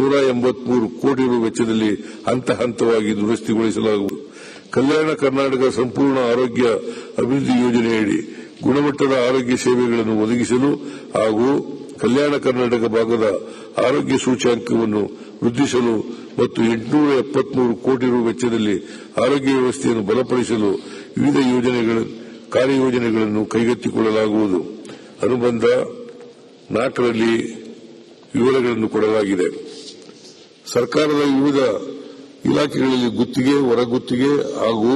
183 ಕೋಟಿ ರು ವೆಚ್ಚದಲ್ಲಿ ಹಂತ ಹಂತವಾಗಿ ದುರಸ್ತಿಗೊಳಿಸಲಾಗುವುದು. ಕಲ್ಯಾಣ ಕರ್ನಾಟಕ ಸಂಪೂರ್ಣ ಆರೋಗ್ಯ ಅಭಿವೃದ್ಧಿ ಯೋಜನೆಯಡಿ ಗುಣಮಟ್ಟದ ಆರೋಗ್ಯ ಸೇವೆಗಳನ್ನು ಒದಗಿಸಲು ಹಾಗೂ ಕಲ್ಯಾಣ ಕರ್ನಾಟಕ ಭಾಗದ ಆರೋಗ್ಯ ಸೂಚ್ಯಂಕವನ್ನು ವೃದ್ಧಿಸಲು ಮತ್ತು 873 ಕೋಟಿ ರು ವೆಚ್ಚದಲ್ಲಿ ಆರೋಗ್ಯ ವ್ಯವಸ್ಥೆಯನ್ನು ಬಲಪಡಿಸಲು ವಿವಿಧ ಕಾರ್ಯಯೋಜನೆಗಳನ್ನು ಕೈಗೆತ್ತಿಕೊಳ್ಳಲಾಗುವುದು. ಅನುಬಂಧ 4ರಲ್ಲಿ ವಿವರಗಳನ್ನು ಕೊಡಲಾಗಿದೆ. ಸರ್ಕಾರದ ವಿವಿಧ ಇಲಾಖೆಗಳಲ್ಲಿ ಗುತ್ತಿಗೆ, ಹೊರಗುತ್ತಿಗೆ ಹಾಗೂ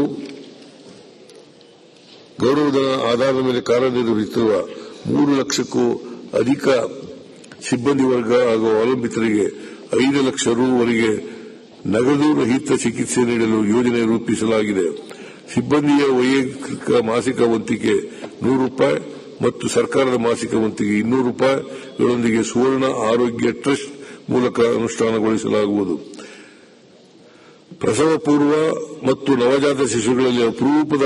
ಗೌರವಧನ ಆಧಾರದ ಮೇಲೆ ಕಾರ್ಯನಿರ್ವಹಿಸುತ್ತಿರುವ 3 ಲಕ್ಷಕ್ಕೂ ಅಧಿಕ ಸಿಬ್ಬಂದಿ ವರ್ಗ ಹಾಗೂ ಅವಲಂಬಿತರಿಗೆ 5 ಲಕ್ಷ ರೂ.ವರೆಗೆ ನಗದು ರಹಿತ ಚಿಕಿತ್ಸೆ ನೀಡಲು ಯೋಜನೆ ರೂಪಿಸಲಾಗಿದೆ. ಸಿಬ್ಬಂದಿಯ ವೈಯಕ್ತಿಕ ಮಾಸಿಕ ವಂತಿಗೆ ₹100 ಮತ್ತು ಸರ್ಕಾರದ ಮಾಸಿಕ ವಂತಿಗೆ ₹200ಗಳೊಂದಿಗೆ ಸುವರ್ಣ ಆರೋಗ್ಯ ಟ್ರಸ್ಟ್ ಮೂಲಕ ಅನುಷ್ಠಾನಗೊಳಿಸಲಾಗುವುದು. ಪ್ರಸವ ಪೂರ್ವ ಮತ್ತು ನವಜಾತ ಶಿಶುಗಳಲ್ಲಿ ಅಪರೂಪದ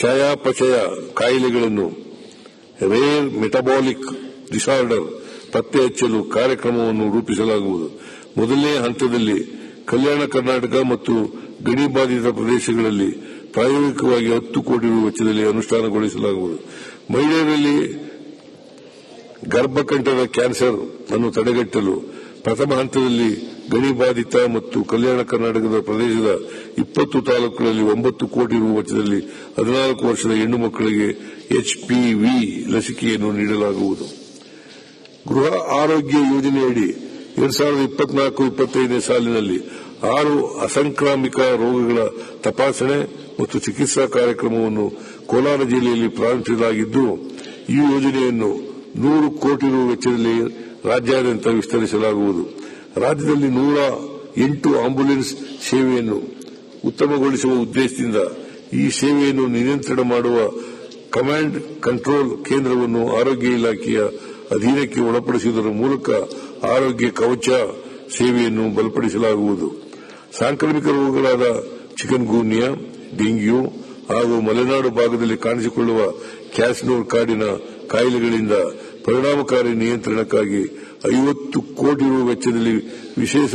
ಚಯಾಪಚಯ ಕಾಯಿಲೆಗಳನ್ನು ರೇರ್ ಮೆಟಬಾಲಿಕ್ ಡಿಸಾರ್ಡರ್ ಪತ್ತೆ ಹಚ್ಚಲು ಕಾರ್ಯಕ್ರಮವನ್ನು ರೂಪಿಸಲಾಗುವುದು. ಮೊದಲನೇ ಹಂತದಲ್ಲಿ ಕಲ್ಯಾಣ ಕರ್ನಾಟಕ ಮತ್ತು ಗಣಿ ಬಾಧಿತ ಪ್ರದೇಶಗಳಲ್ಲಿ ಪ್ರಾಯೋಗಿಕವಾಗಿ 10 ಕೋಟಿ ರು ವೆಚ್ಚದಲ್ಲಿ ಅನುಷ್ಠಾನಗೊಳಿಸಲಾಗುವುದು. ಮಹಿಳೆಯರಲ್ಲಿ ಗರ್ಭಕಂಠದ ಕ್ಯಾನ್ಸರ್ ಅನ್ನು ತಡೆಗಟ್ಟಲು ಪ್ರಥಮ ಹಂತದಲ್ಲಿ ಗಣಿ ಬಾಧಿತ ಮತ್ತು ಕಲ್ಯಾಣ ಕರ್ನಾಟಕದ ಪ್ರದೇಶದ 20 ತಾಲೂಕುಗಳಲ್ಲಿ 9 ಕೋಟಿ ರು ವೆಚ್ಚದಲ್ಲಿ 14 ವರ್ಷದ ಹೆಣ್ಣು ಮಕ್ಕಳಿಗೆ HPV ಲಸಿಕೆಯನ್ನು ನೀಡಲಾಗುವುದು. ಗೃಹ ಆರೋಗ್ಯ ಯೋಜನೆಯಡಿ 2024-25ನೇ ಸಾಲಿನಲ್ಲಿ 6 ಅಸಂಕ್ರಾಮಿಕ ರೋಗಗಳ ತಪಾಸಣೆ ಮತ್ತು ಚಿಕಿತ್ಸಾ ಕಾರ್ಯಕ್ರಮವನ್ನು ಕೋಲಾರ ಜಿಲ್ಲೆಯಲ್ಲಿ ಪ್ರಾರಂಭಿಸಲಾಗಿದ್ದು, ಈ ಯೋಜನೆಯನ್ನು 100 ಕೋಟಿ ರು ವೆಚ್ಚದಲ್ಲಿ ರಾಜ್ಯಾದ್ಯಂತ ವಿಸ್ತರಿಸಲಾಗುವುದು. ರಾಜ್ಯದಲ್ಲಿ 108 ಆಂಬ್ಯುಲೆನ್ಸ್ ಸೇವೆಯನ್ನು ಉತ್ತಮಗೊಳಿಸುವ ಉದ್ದೇಶದಿಂದ ಈ ಸೇವೆಯನ್ನು ನಿಯಂತ್ರಣ ಮಾಡುವ ಕಮಾಂಡ್ ಕಂಟ್ರೋಲ್ ಕೇಂದ್ರವನ್ನು ಆರೋಗ್ಯ ಇಲಾಖೆಯ ಅಧೀನಕ್ಕೆ ಒಳಪಡಿಸುವುದರ ಮೂಲಕ ಆರೋಗ್ಯ ಕವಚ ಸೇವೆಯನ್ನು ಬಲಪಡಿಸಲಾಗುವುದು. ಸಾಂಕ್ರಾಮಿಕ ರೋಗಗಳಾದ ಚಿಕನ್ಗುನ್ಯಾ, ಡೆಂಗ್ಯೂ ಹಾಗೂ ಮಲೆನಾಡು ಭಾಗದಲ್ಲಿ ಕಾಣಿಸಿಕೊಳ್ಳುವ ಕ್ಯಾಸ್ನೋರ್ ಕಾಡಿನ ಕಾಯಿಲೆಗಳಿಂದ ಪರಿಣಾಮಕಾರಿ ನಿಯಂತ್ರಣಕ್ಕಾಗಿ 50 ಕೋಟಿ ರು ವೆಚ್ಚದಲ್ಲಿ ವಿಶೇಷ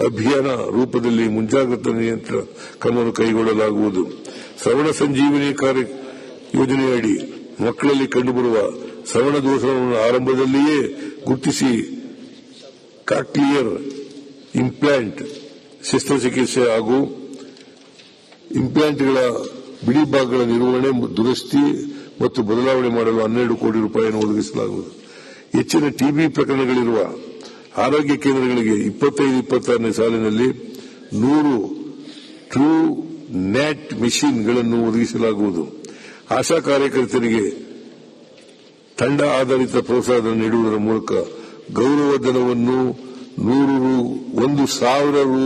ಅಭಿಯಾನ ರೂಪದಲ್ಲಿ ಮುಂಜಾಗ್ರತಾ ನಿಯಂತ್ರಣ ಕ್ರಮವನ್ನು ಕೈಗೊಳ್ಳಲಾಗುವುದು. ಶ್ರವಣ ಸಂಜೀವಿನಿ ಯೋಜನೆಯಡಿ ಮಕ್ಕಳಲ್ಲಿ ಕಂಡುಬರುವ ಶ್ರವಣ ದೋಷವನ್ನು ಆರಂಭದಲ್ಲಿಯೇ ಗುರುತಿಸಿ ಕಾಕ್ಲಿಯರ್ ಇಂಪ್ಲಾಂಟ್ ಶಸ್ತ್ರಚಿಕಿತ್ಸೆ ಹಾಗೂ ಇಂಪ್ಲಾಂಟ್ಗಳ ಬಿಡಿ ಭಾಗಗಳ ನಿರ್ವಹಣೆ, ದುರಸ್ತಿ ಮತ್ತು ಬದಲಾವಣೆ ಮಾಡಲು 12 ಕೋಟಿ ರೂಪಾಯಿಯನ್ನು ಒದಗಿಸಲಾಗುವುದು. ಹೆಚ್ಚಿನ ಟಿಬಿ ಪ್ರಕರಣಗಳಿರುವ ಆರೋಗ್ಯ ಕೇಂದ್ರಗಳಿಗೆ 25-26ನೇ ಸಾಲಿನಲ್ಲಿ 100 ಟ್ರೂ ನ್ಯಾಟ್ ಮೆಷಿನ್ಗಳನ್ನು ಒದಗಿಸಲಾಗುವುದು. ಆಶಾ ಕಾರ್ಯಕರ್ತರಿಗೆ ತಂಡ ಆಧಾರಿತ ಪ್ರೋತ್ಸಾಹ ನೀಡುವುದರ ಮೂಲಕ ಗೌರವಧನವನ್ನು 1,000 ರು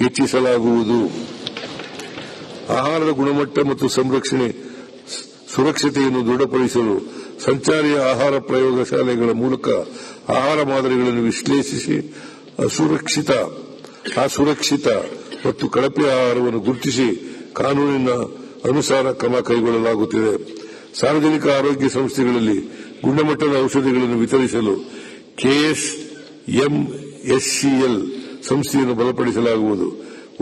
ಹೆಚ್ಚಿಸಲಾಗುವುದು. ಆಹಾರದ ಗುಣಮಟ್ಟ ಮತ್ತು ಸುರಕ್ಷತೆಯನ್ನು ದೃಢಪಡಿಸಲು ಸಂಚಾರಿ ಆಹಾರ ಪ್ರಯೋಗಶಾಲೆಗಳ ಮೂಲಕ ಆಹಾರ ಮಾದರಿಗಳನ್ನು ವಿಶ್ಲೇಷಿಸಿ ಅಸುರಕ್ಷಿತ ಮತ್ತು ಕಳಪೆ ಆಹಾರವನ್ನು ಗುರುತಿಸಿ ಕಾನೂನಿನ ಅನುಸಾರ ಕ್ರಮ ಕೈಗೊಳ್ಳಲಾಗುತ್ತಿದೆ. ಸಾರ್ವಜನಿಕ ಆರೋಗ್ಯ ಸಂಸ್ಥೆಗಳಲ್ಲಿ ಗುಣಮಟ್ಟದ ಔಷಧಿಗಳನ್ನು ವಿತರಿಸಲು KSMSCL ಸಂಸ್ಥೆಯನ್ನು ಬಲಪಡಿಸಲಾಗುವುದು.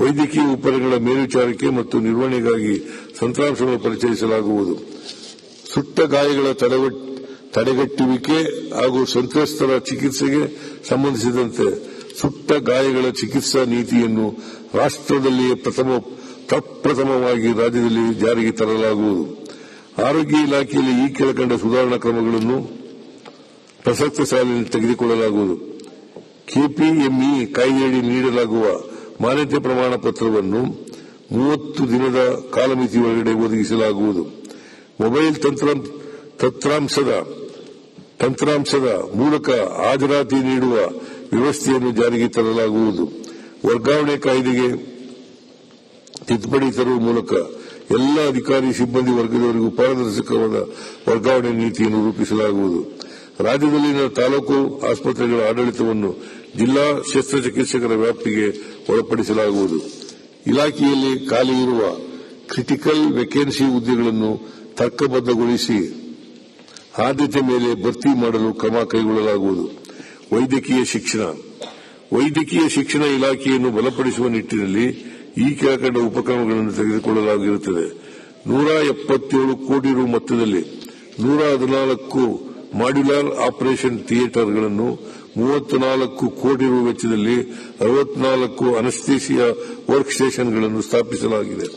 ವೈದ್ಯಕೀಯ ಉಪಕರಣಗಳ ಮೇಲ್ವಿಚಾರಣೆ ಮತ್ತು ನಿರ್ವಹಣೆಗಾಗಿ ತಂತ್ರಾಂಶವನ್ನು ಪರಿಚಯಿಸಲಾಗುವುದು. ಸುಟ್ಟ ಗಾಯಗಳ ತಡೆಗಟ್ಟುವಿಕೆ ಹಾಗೂ ಸಂತ್ರಸ್ತರ ಚಿಕಿತ್ಸೆಗೆ ಸಂಬಂಧಿಸಿದಂತೆ ಸುಟ್ಟ ಗಾಯಗಳ ಚಿಕಿತ್ಸಾ ನೀತಿಯನ್ನು ರಾಷ್ಟ್ರದಲ್ಲಿಯೇ ಪ್ರಪ್ರಥಮವಾಗಿ ರಾಜ್ಯದಲ್ಲಿ ಜಾರಿಗೆ ತರಲಾಗುವುದು. ಆರೋಗ್ಯ ಇಲಾಖೆಯಲ್ಲಿ ಈ ಕೆಳಕಂಡ ಸುಧಾರಣಾ ಕ್ರಮಗಳನ್ನು ಪ್ರಸಕ್ತ ಸಾಲಿನಲ್ಲಿ ತೆಗೆದುಕೊಳ್ಳಲಾಗುವುದು. ಕೆಪಿಎಂಇ ಕಾಯ್ದೆಯಡಿ ನೀಡಲಾಗುವ ಮಾನ್ಯತೆ ಪ್ರಮಾಣ ಪತ್ರವನ್ನು 30 ದಿನದ ಕಾಲಮಿತಿ ಒಳಗಡೆ ಒದಗಿಸಲಾಗುವುದು. ಮೊಬೈಲ್ ತಂತ್ರಾಂಶದ ಮೂಲಕ ಹಾಜರಾತಿ ನೀಡುವ ವ್ಯವಸ್ಥೆಯನ್ನು ಜಾರಿಗೆ ತರಲಾಗುವುದು. ವರ್ಗಾವಣೆ ಕಾಯ್ದೆಗೆ ತಿದ್ದುಪಡಿ ತರುವ ಮೂಲಕ ಎಲ್ಲ ಅಧಿಕಾರಿ ಸಿಬ್ಬಂದಿ ವರ್ಗದವರಿಗೂ ಪಾರದರ್ಶಕವಾದ ವರ್ಗಾವಣೆ ನೀತಿಯನ್ನು ರೂಪಿಸಲಾಗುವುದು. ರಾಜ್ಯದಲ್ಲಿನ ತಾಲೂಕು ಆಸ್ಪತ್ರೆಗಳ ಆಡಳಿತವನ್ನು ಜಿಲ್ಲಾ ಶಸ್ತ್ರಚಿಕಿತ್ಸಕರ ವ್ಯಾಪ್ತಿಗೆ ಒಳಪಡಿಸಲಾಗುವುದು. ಇಲಾಖೆಯಲ್ಲಿ ಖಾಲಿ ಇರುವ ಕ್ರಿಟಿಕಲ್ ವೇಕೆನ್ಸಿ ಹುದ್ದೆಗಳನ್ನು ತರ್ಕಬದ್ಧಗೊಳಿಸಿ ಆದ್ಯತೆ ಮೇಲೆ ಭರ್ತಿ ಮಾಡಲು ಕ್ರಮ ಕೈಗೊಳ್ಳಲಾಗುವುದು. ವೈದ್ಯಕೀಯ ಶಿಕ್ಷಣ ವೈದ್ಯಕೀಯ ಶಿಕ್ಷಣ ಇಲಾಖೆಯನ್ನು ಬಲಪಡಿಸುವ ನಿಟ್ಟಿನಲ್ಲಿ ಈ ಕೆಳಕಂಡ ಉಪಕ್ರಮಗಳನ್ನು ತೆಗೆದುಕೊಳ್ಳಲಾಗಿರುತ್ತದೆ. 177 ಕೋಟಿ ರು ಮೊತ್ತದಲ್ಲಿ 114 ಮಾಡ್ಯುಲರ್ ಆಪರೇಷನ್ ಥಿಯೇಟರ್ಗಳನ್ನು, 34 ಕೋಟಿ ರು ವೆಚ್ಚದಲ್ಲಿ 64 ಅನಸ್ತೇಸಿಯಾ ವರ್ಕ್ ಸ್ಟೇಷನ್ಗಳನ್ನು ಸ್ಥಾಪಿಸಲಾಗಿದೆ.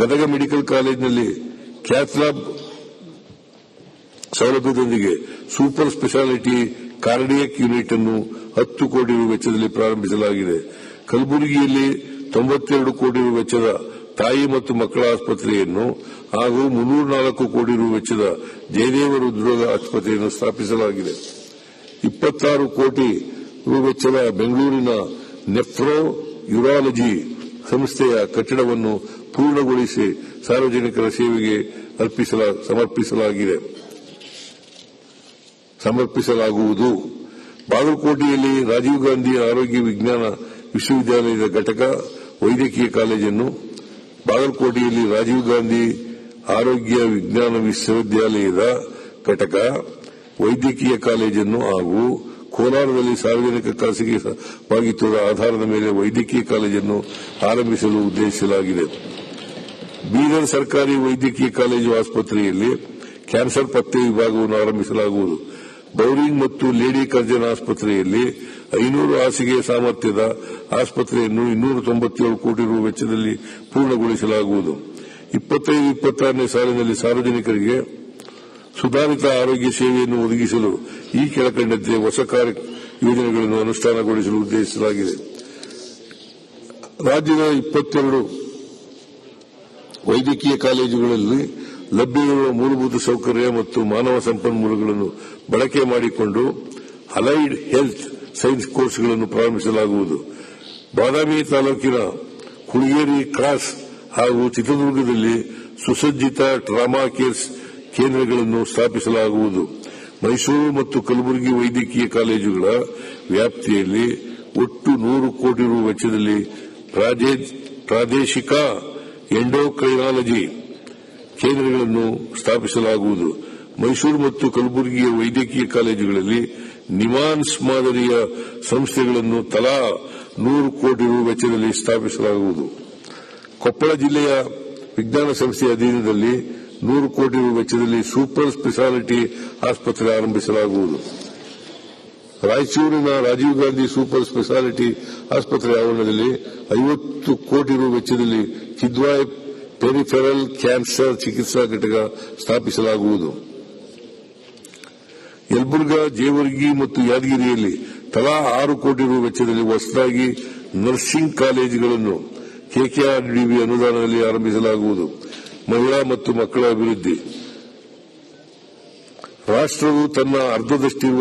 ಗದಗ ಮೆಡಿಕಲ್ ಕಾಲೇಜಿನಲ್ಲಿ ಕ್ಯಾಥ್ಲ್ಯಾಬ್ ಸೌಲಭ್ಯದೊಂದಿಗೆ ಸೂಪರ್ ಸ್ಪೆಷಾಲಿಟಿ ಕಾರ್ಡಿಯಾಕ್ ಯೂನಿಟ್ ಅನ್ನು 10 ಕೋಟಿ ರು ವೆಚ್ಚದಲ್ಲಿ ಪ್ರಾರಂಭಿಸಲಾಗಿದೆ. ಕಲಬುರಗಿಯಲ್ಲಿ 92 ಕೋಟಿ ರು ವೆಚ್ಚದ ತಾಯಿ ಮತ್ತು ಮಕ್ಕಳ ಆಸ್ಪತ್ರೆಯನ್ನು ಹಾಗೂ 304 ಕೋಟಿ ರು ವೆಚ್ಚದ ಜಯದೇವ ಹೃದ್ರೋಗ ಆಸ್ಪತ್ರೆಯನ್ನು ಸ್ಥಾಪಿಸಲಾಗಿದೆ. 26 ಕೋಟಿ ರು ವೆಚ್ಚದ ಬೆಂಗಳೂರಿನ ನೆಫ್ರೋ ಯೂರಾಲಜಿ ಸಂಸ್ಥೆಯ ಕಟ್ಟಡವನ್ನು ಪೂರ್ಣಗೊಳಿಸಿ ಸಾರ್ವಜನಿಕರ ಸೇವೆಗೆ ಸಮರ್ಪಿಸಲಾಗುವುದು. ಬಾಗಲಕೋಟೆಯಲ್ಲಿ ರಾಜೀವ್ ಗಾಂಧಿ ಆರೋಗ್ಯ ವಿಜ್ಞಾನ ವಿಶ್ವವಿದ್ಯಾಲಯದ ಘಟಕ ವೈದ್ಯಕೀಯ ಕಾಲೇಜನ್ನು, ಬಾಗಲಕೋಟೆಯಲ್ಲಿ ರಾಜೀವ್ ಗಾಂಧಿ ಆರೋಗ್ಯ ವಿಜ್ಞಾನ ವಿಶ್ವವಿದ್ಯಾಲಯದ ಘಟಕ ವೈದ್ಯಕೀಯ ಕಾಲೇಜನ್ನು ಹಾಗೂ ಕೋಲಾರದಲ್ಲಿ ಸಾರ್ವಜನಿಕ ಖಾಸಗಿ ಭಾಗಿತ್ವದ ಆಧಾರದ ಮೇಲೆ ವೈದ್ಯಕೀಯ ಕಾಲೇಜನ್ನು ಆರಂಭಿಸಲು ಉದ್ದೇಶಿಸಲಾಗಿದೆ. ಬೀದರ್ ಸರ್ಕಾರಿ ವೈದ್ಯಕೀಯ ಕಾಲೇಜು ಆಸ್ಪತ್ರೆಯಲ್ಲಿ ಕ್ಯಾನ್ಸರ್ ಪತ್ತೆ ವಿಭಾಗವನ್ನು ಆರಂಭಿಸಲಾಗುವುದು. ಬೌರಿಂಗ್ ಮತ್ತು ಲೇಡಿ ಕರ್ಜನ್ ಆಸ್ಪತ್ರೆಯಲ್ಲಿ 500 ಹಾಸಿಗೆ ಸಾಮರ್ಥ್ಯದ ಆಸ್ಪತ್ರೆಯನ್ನು 297 ಕೋಟಿ ರು ವೆಚ್ಚದಲ್ಲಿ ಪೂರ್ಣಗೊಳಿಸಲಾಗುವುದು. 25-26ನೇ ಸಾಲಿನಲ್ಲಿ ಸಾರ್ವಜನಿಕರಿಗೆ ಸುಧಾರಿತ ಆರೋಗ್ಯ ಸೇವೆಯನ್ನು ಒದಗಿಸಲು ಈ ಕೆಳಕಂಡಂತೆ ಹೊಸ ಯೋಜನೆಗಳನ್ನು ಅನುಷ್ಠಾನಗೊಳಿಸಲು ಉದ್ದೇಶಿಸಲಾಗಿದೆ. ರಾಜ್ಯದ 22 ವೈದ್ಯಕೀಯ ಕಾಲೇಜುಗಳಲ್ಲಿ ಲಭ್ಯವಿರುವ ಮೂಲಭೂತ ಸೌಕರ್ಯ ಮತ್ತು ಮಾನವ ಸಂಪನ್ಮೂಲಗಳನ್ನು ಬಳಕೆ ಮಾಡಿಕೊಂಡು ಅಲೈಡ್ ಹೆಲ್ತ್ ಸೈನ್ಸ್ ಕೋರ್ಸ್ಗಳನ್ನು ಪ್ರಾರಂಭಿಸಲಾಗುವುದು. ಬಾದಾಮಿ ತಾಲೂಕಿನ ಕುಳಗೇರಿ ಕ್ರಾಸ್ ಹಾಗೂ ಚಿತ್ರದುರ್ಗದಲ್ಲಿ ಸುಸಜ್ಜಿತ ಟ್ರಾಮಾ ಕೇರ್ ಕೇಂದ್ರಗಳನ್ನು ಸ್ಥಾಪಿಸಲಾಗುವುದು. ಮೈಸೂರು ಮತ್ತು ಕಲಬುರಗಿ ವೈದ್ಯಕೀಯ ಕಾಲೇಜುಗಳ ವ್ಯಾಪ್ತಿಯಲ್ಲಿ ಒಟ್ಟು 100 ಕೋಟಿ ರು ವೆಚ್ಚದಲ್ಲಿ ಪ್ರಾದೇಶಿಕ ಎಂಡೋಕ್ರೈನಾಲಜಿ ಕೇಂದ್ರಗಳನ್ನು ಸ್ಥಾಪಿಸಲಾಗುವುದು. ಮೈಸೂರು ಮತ್ತು ಕಲಬುರಗಿಯ ವೈದ್ಯಕೀಯ ಕಾಲೇಜುಗಳಲ್ಲಿ ನಿಮಾನ್ಸ್ ಮಾದರಿಯ ಸಂಸ್ಥೆಗಳನ್ನು ತಲಾ 100 ಕೋಟಿ ರು ವೆಚ್ಚದಲ್ಲಿ ಸ್ಥಾಪಿಸಲಾಗುವುದು. ಕೊಪ್ಪಳ ಜಿಲ್ಲೆಯ ವಿಜ್ಞಾನ ಸಂಸ್ಥೆಯ ಅಧೀನದಲ್ಲಿ 100 ಕೋಟಿ ರು ವೆಚ್ಚದಲ್ಲಿ ಸೂಪರ್ ಸ್ಪೆಷಾಲಿಟಿ ಆಸ್ಪತ್ರೆ ಆರಂಭಿಸಲಾಗುವುದು. ರಾಯಚೂರಿನ ರಾಜೀವ್ ಗಾಂಧಿ ಸೂಪರ್ ಸ್ಪೆಷಾಲಿಟಿ ಆಸ್ಪತ್ರೆ ಆವರಣದಲ್ಲಿ 50 ಕೋಟಿ ರು ವೆಚ್ಚದಲ್ಲಿ ಕಿದ್ವಾಯ್ ಪೆರಿಫೆರಲ್ ಕ್ಯಾನ್ಸರ್ ಚಿಕಿತ್ಸಾ ಘಟಕ ಸ್ಥಾಪಿಸಲಾಗುವುದು. ಯಲಬುರ್ಗಾ, ಜೇವರ್ಗಿ ಮತ್ತು ಯಾದಗಿರಿಯಲ್ಲಿ ತಲಾ 6 ಕೋಟಿ ರು ವೆಚ್ಚದಲ್ಲಿ ಹೊಸದಾಗಿ ನರ್ಸಿಂಗ್ ಕಾಲೇಜುಗಳನ್ನು ಕೆಕೆಆರ್ಡಿಬಿ ಅನುದಾನದಲ್ಲಿ ಆರಂಭಿಸಲಾಗುವುದು. ಮಹಿಳಾ ಮತ್ತು ಮಕ್ಕಳ ಅಭಿವೃದ್ಧಿ. ರಾಷ್ಟವು ತನ್ನ ಅರ್ಧದಷ್ಟಿರುವ